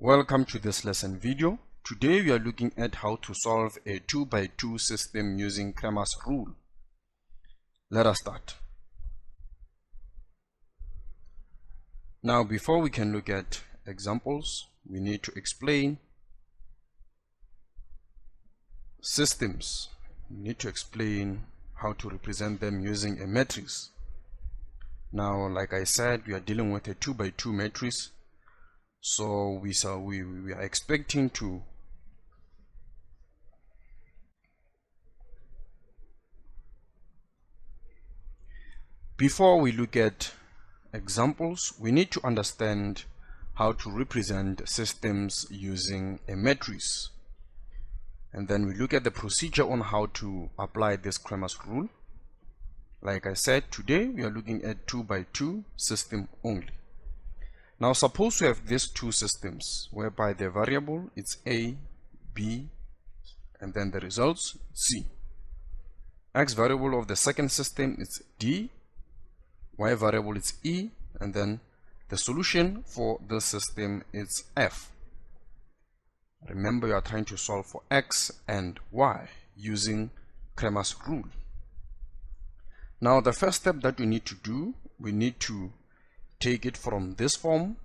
Welcome to this lesson video. Today we are looking at how to solve a 2x2 system using Cramers rule. Let us start. Now before we can look at examples, we need to explain systems. We need to explain how to represent them using a matrix. Now, like I said, we are dealing with a 2x2 matrix. So we are expecting to before we look at examples, we need to understand how to represent systems using a matrix, and then we look at the procedure on how to apply this Cramers rule. Like I said, today we are looking at 2x2 system only. Now suppose we have these two systems whereby the variable is A, B, and then the results C. X variable of the second system is D, Y variable is E, and then the solution for this system is F. Remember, you are trying to solve for X and Y using Cramers rule. Now the first step that we need to do, we need to take it from this form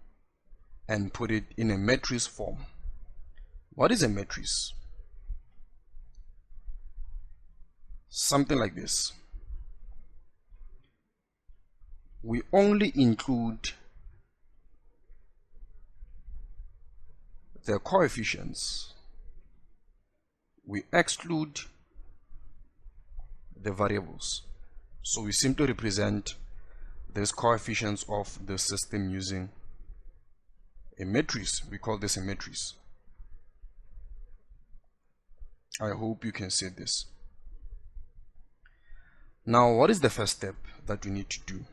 and put it in a matrix form. What is a matrix? Something like this. We only include the coefficients. We exclude the variables. So we simply represent these coefficients of the system using a matrix. We call this a matrix. I hope you can see this. Now, what is the first step that we need to do?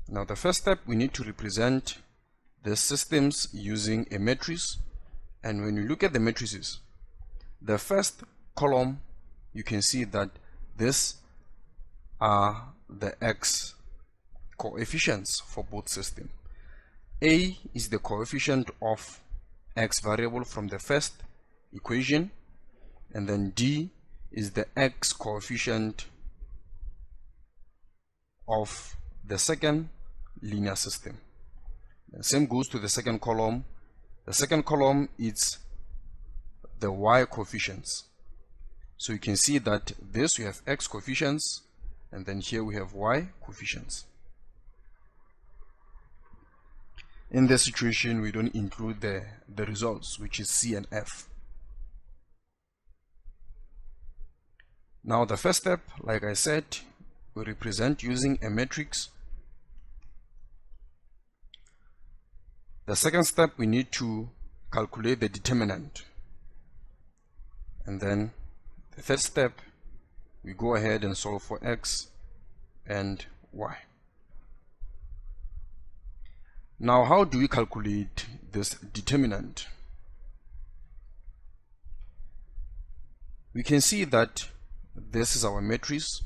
Now, the first step, we need to represent the systems using a matrix. And when you look at the matrices, the first column, you can see that this are the X coefficients for both systems. A is the coefficient of X variable from the first equation, and then D is the X coefficient of the second linear system. The same goes to the second column. The second column is the Y coefficients. So you can see that this we have X coefficients, and then here we have Y coefficients. In this situation, we don't include the results, which is C and F. Now the first step, like I said, we represent using a matrix. The second step, we need to calculate the determinant. And then the third step, we go ahead and solve for X and Y. Now, how do we calculate this determinant? We can see that this is our matrix.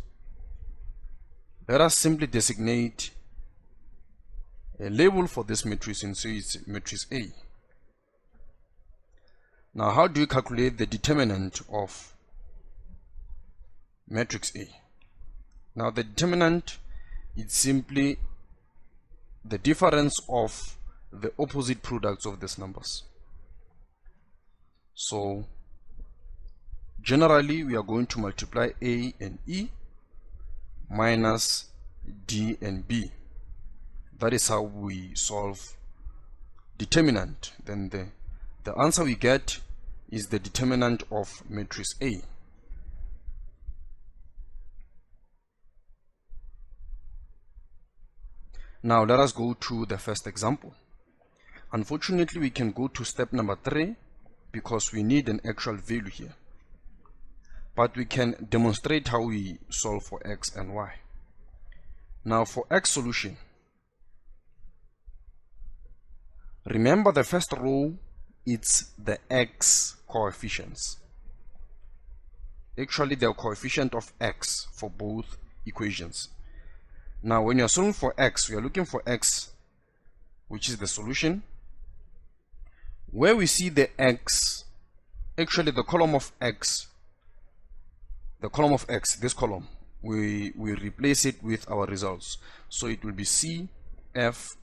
Let us simply designate a label for this matrix and say it's matrix A. Now, how do we calculate the determinant of matrix A? Now, the determinant is simply the difference of the opposite products of these numbers. So generally we are going to multiply A and E minus D and B. That is how we solve determinant. Then the answer we get is the determinant of matrix A. Now let us go to the first example. Unfortunately, we can go to step number 3 because we need an actual value here. But we can demonstrate how we solve for X and Y. Now for X solution, remember the first row, it's the X coefficients. Actually, the coefficient of X for both equations. Now when you're solving for X, we are looking for X which is the solution. Where we see the x, actually the column of x, this column, we replace it with our results. So it will be C, F,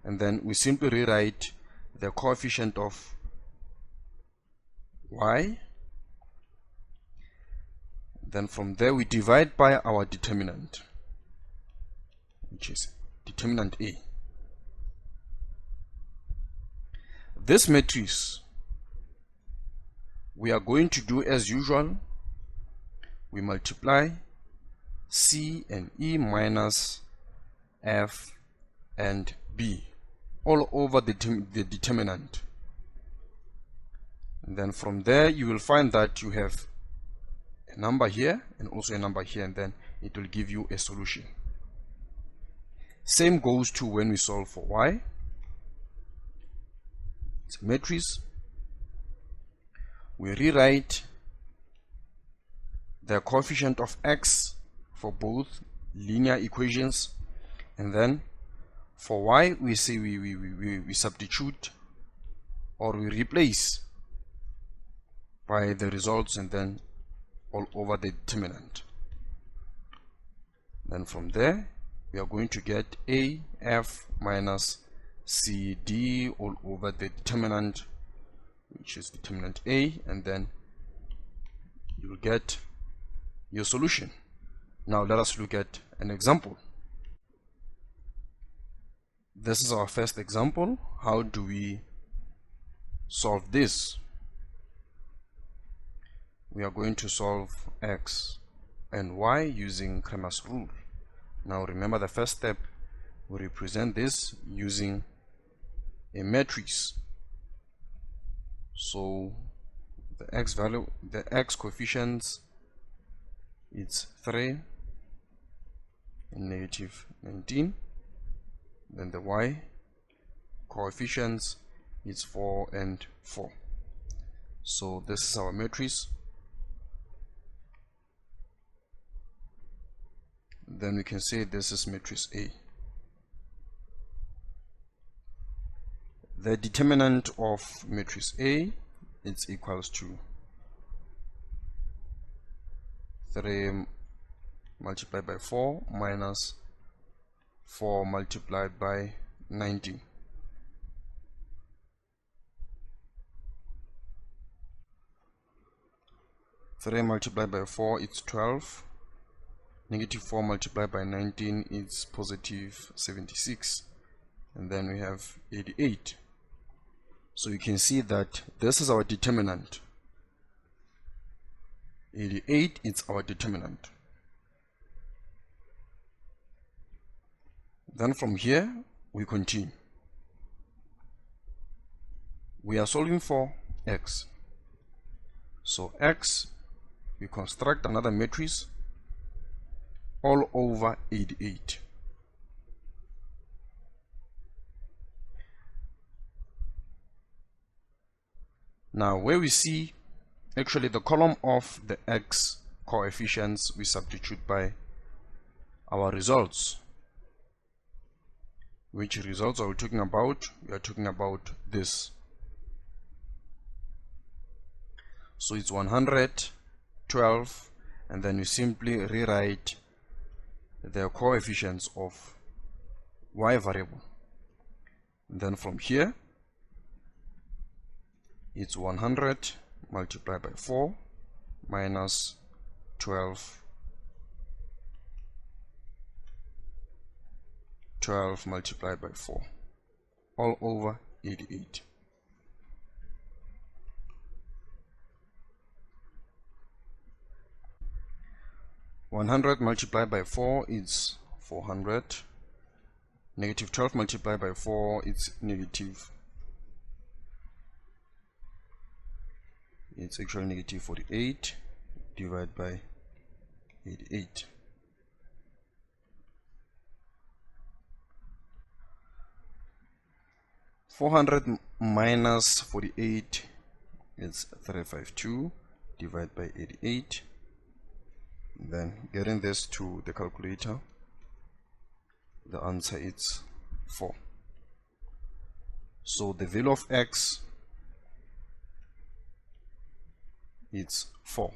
and then we simply rewrite the coefficient of y. Then from there we divide by our determinant, which is determinant A. This matrix, we are going to do as usual. We multiply C and E minus F and B all over the determinant. And then from there you will find that you have a number here and also a number here, and then it will give you a solution. Same goes to when we solve for y. It's a matrix. We rewrite the coefficient of x for both linear equations, and then for y we say we substitute or we replace by the results and then all over the determinant. Then from there we are going to get A, F minus C, D all over the determinant, which is determinant A, and then you will get your solution. Now let us look at an example. This is our first example. How do we solve this? We are going to solve x and y using Cramers rule. Now remember, the first step, we represent this using a matrix. So the x value, the x coefficients, it's 3 and negative 19. Then the y coefficients is 4 and 4. So this is our matrix. Then we can say this is matrix A. The determinant of matrix A is equals to 3 multiplied by 4 minus 4 multiplied by 19. Three multiplied by 4 is 12. Negative 4 multiplied by 19 is positive 76. And then we have 88. So you can see that this is our determinant. 88 is our determinant. Then from here we continue. We are solving for x. So x, we construct another matrix all over 88. Now where we see actually the column of the x coefficients, we substitute by our results. Which results are we talking about? We are talking about this. So it's 112, and then we simply rewrite the coefficients of y variable. And then from here it's 100 multiplied by 4 minus 12 multiplied by 4 all over 88. (100) multiplied by 4 is 400. Negative 12 multiplied by 4 is negative. It's actually negative 48 divided by 88. (400) minus 48 is 352 divided by 88. Then getting this to the calculator, the answer is 4. So the value of x is 4.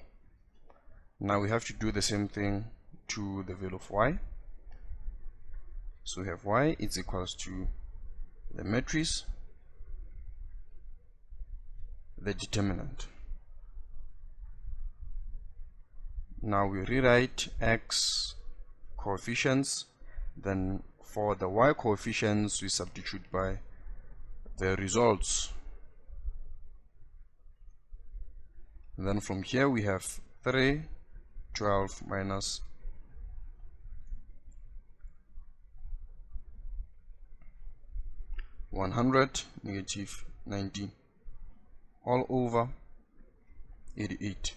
Now we have to do the same thing to the value of y. So we have y is equals to the matrix, the determinant. Now we rewrite x coefficients, then for the y coefficients we substitute by the results. And then from here we have 3, 12 minus 100 negative 19 all over 88.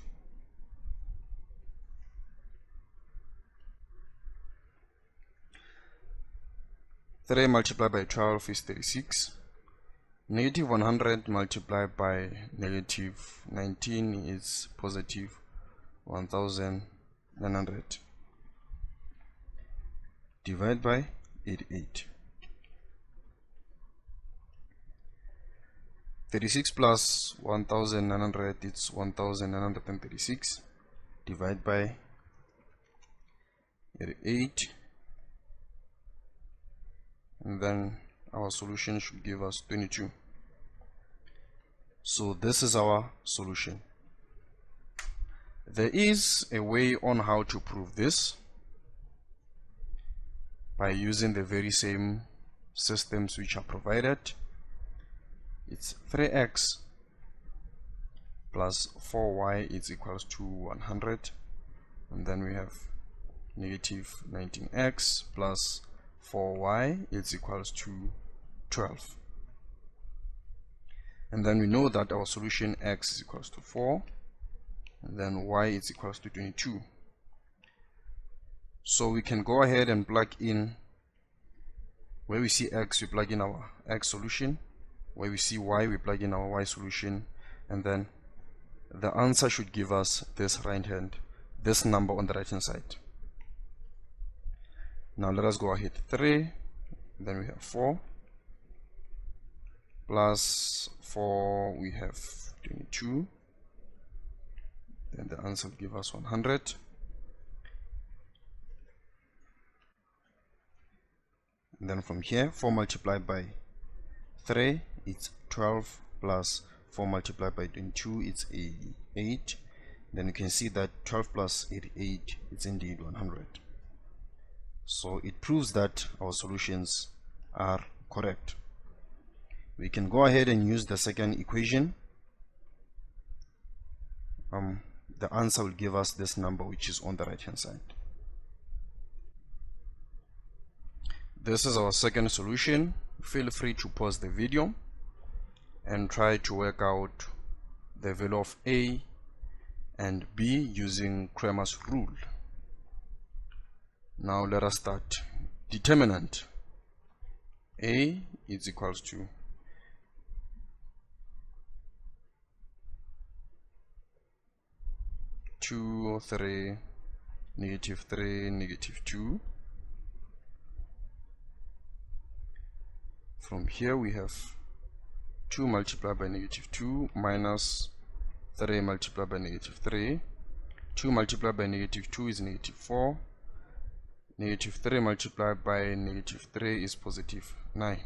Three multiplied by 12 is 36. Negative 100 multiplied by negative 19 is positive 1900. Divide by 88. 36 plus 1900 is 1936. Divide by 88. And then our solution should give us 22. So this is our solution. There is a way on how to prove this by using the very same systems which are provided. It's 3x plus 4y is equals to 100, and then we have negative 19x plus 4y is equals to 12. And then we know that our solution x is equals to 4, and then y is equals to 22. So we can go ahead and plug in, where we see x we plug in our x solution, where we see y we plug in our y solution, and then the answer should give us this this number on the right hand side. Now let us go ahead. 3, then we have 4, plus 4 we have 22, then the answer will give us 100. And then from here, 4 multiplied by 3 it's 12, plus 4 multiplied by 22 it's 88. Then you can see that 12 plus 88 is indeed 100. So it proves that our solutions are correct. We can go ahead and use the second equation. The answer will give us this number which is on the right hand side. This is our second solution. Feel free to pause the video and try to work out the value of a and b using Cramers rule. Now let us start. Determinant. A is equals to 2, 3, negative 3, negative 2. From here we have 2 multiplied by negative 2 minus 3 multiplied by negative 3. 2 multiplied by negative 2 is negative 4. Negative 3 multiplied by negative 3 is positive 9.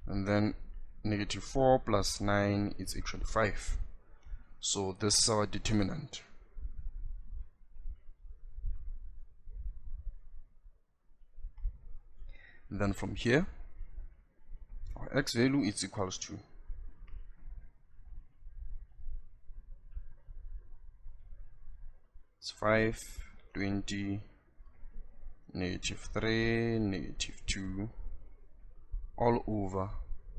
And then negative 4 plus 9 is actually 5. So this is our determinant. And then from here, our x value is equals to 5, 20, negative 3, negative 2, all over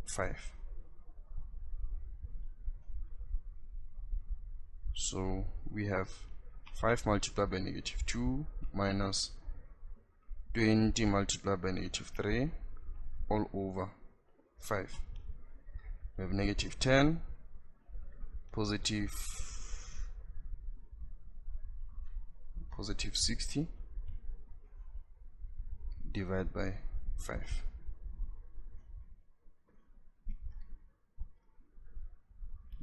5. So we have 5 multiplied by negative 2 minus 20 multiplied by negative 3 all over 5. We have negative 10, positive 60, divide by 5.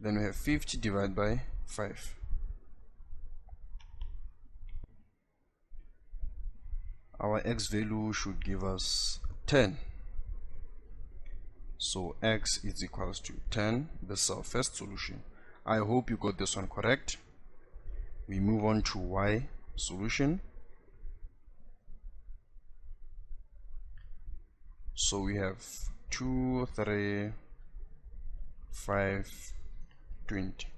Then we have 50 divided by 5. Our x value should give us 10. So x is equals to 10. This is our first solution. I hope you got this one correct. We move on to y solution. So we have 2, 3, 5, 20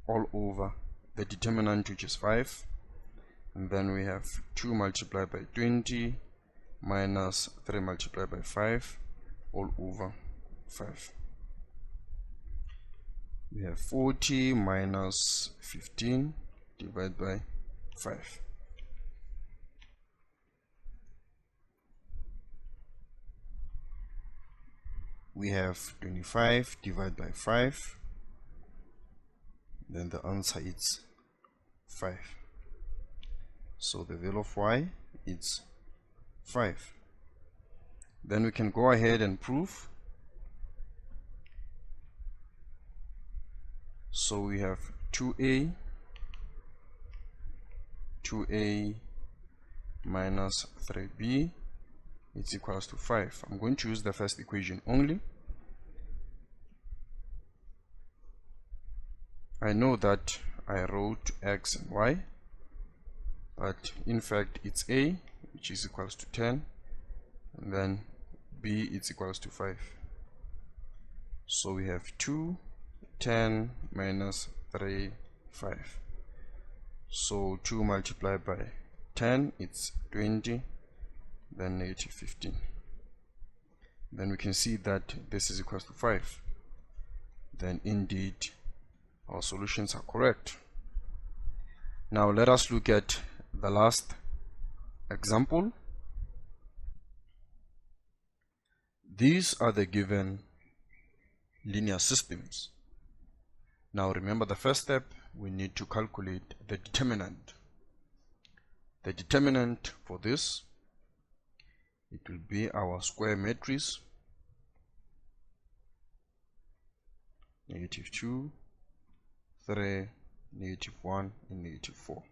all over the determinant, which is 5, and then we have 2 multiplied by 20 minus 3 multiplied by 5 all over 5. We have 40 minus 15 divided by 5. We have 25 divided by 5. Then the answer is 5. So the value of y is 5. Then we can go ahead and prove. So we have 2a minus 3b is equals to 5. I'm going to use the first equation only. I know that I wrote x and y, but in fact it's a, which is equals to 10, and then b is equals to 5. So we have 2, 10 minus 3, 5. So 2 multiplied by 10, it's 20, then negative 15. Then we can see that this is equals to 5. Then indeed our solutions are correct. Now let us look at the last example. These are the given linear systems. Now remember, the first step, we need to calculate the determinant. The determinant for this, it will be our square matrix, -2, 3, -1, and -4.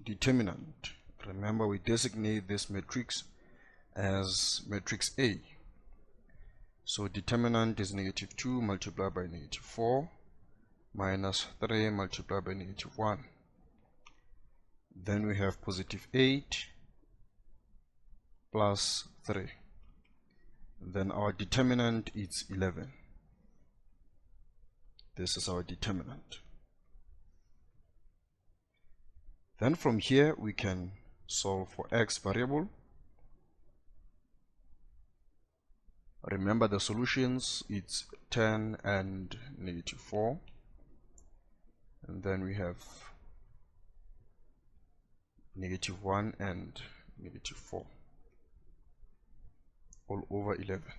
Determinant. Remember, we designate this matrix as matrix A. So determinant is -2 multiplied by -4 minus 3 multiplied by -1. Then we have +8 plus 3. Then our determinant is 11. This is our determinant. Then from here we can solve for x variable. Remember the solutions, it's 10 and -4, and then we have -1 and -4 all over 11.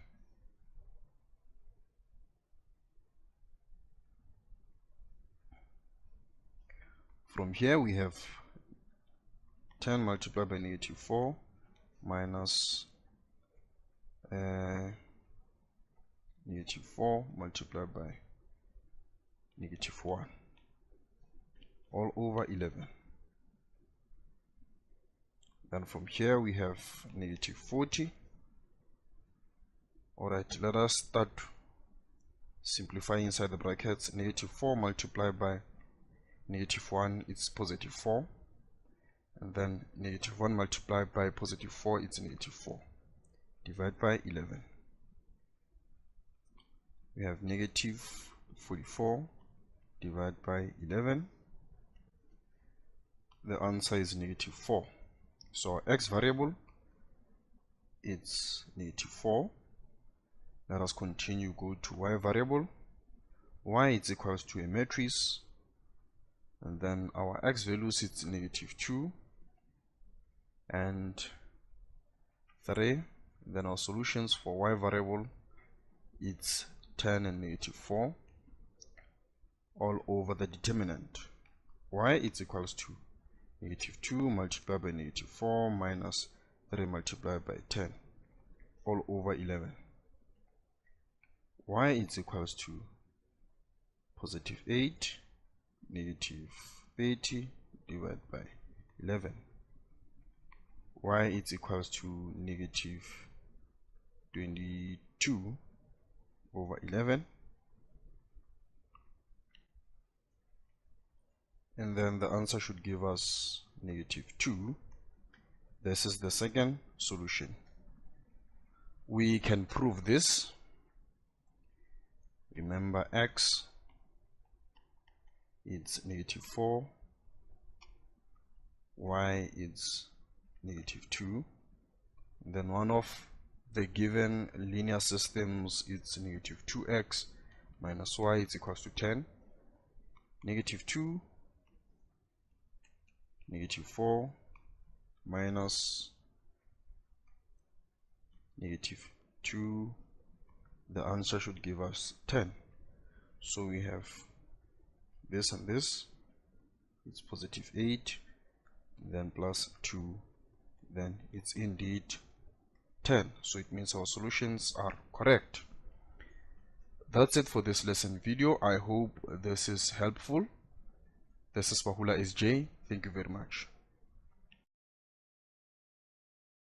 From here we have 10 multiplied by -4 minus -4 multiplied by -1 all over 11. Then from here we have -40. Alright, let us start simplifying inside the brackets. -4 multiplied by -1 is +4, and then -1 multiplied by +4 is -4, divided by 11. We have -44 divided by 11. The answer is -4. So our x variable, it's -4. Let us continue, go to y variable. Y is equals to a matrix, and then our x values, it's -2 and 3. Then our solutions for y variable, it's 10 and -4 all over the determinant. Y is equals to -2 multiplied by -4 minus 3 multiplied by 10 all over 11. Y is equals to positive 8 negative 30 divided by 11. Y is equals to negative 22 over 11. And then the answer should give us negative 2. This is the second solution. We can prove this. Remember, x is negative 4, y is negative 2, and then one of the given linear systems is negative 2x minus y is equals to 10. Negative 2 negative 4 minus negative 2, the answer should give us 10. So we have this and this, it's positive 8, then plus 2, then it's indeed 10. So it means our solutions are correct. That's it for this lesson video. I hope this is helpful. This is Bahula SJ. Thank you very much.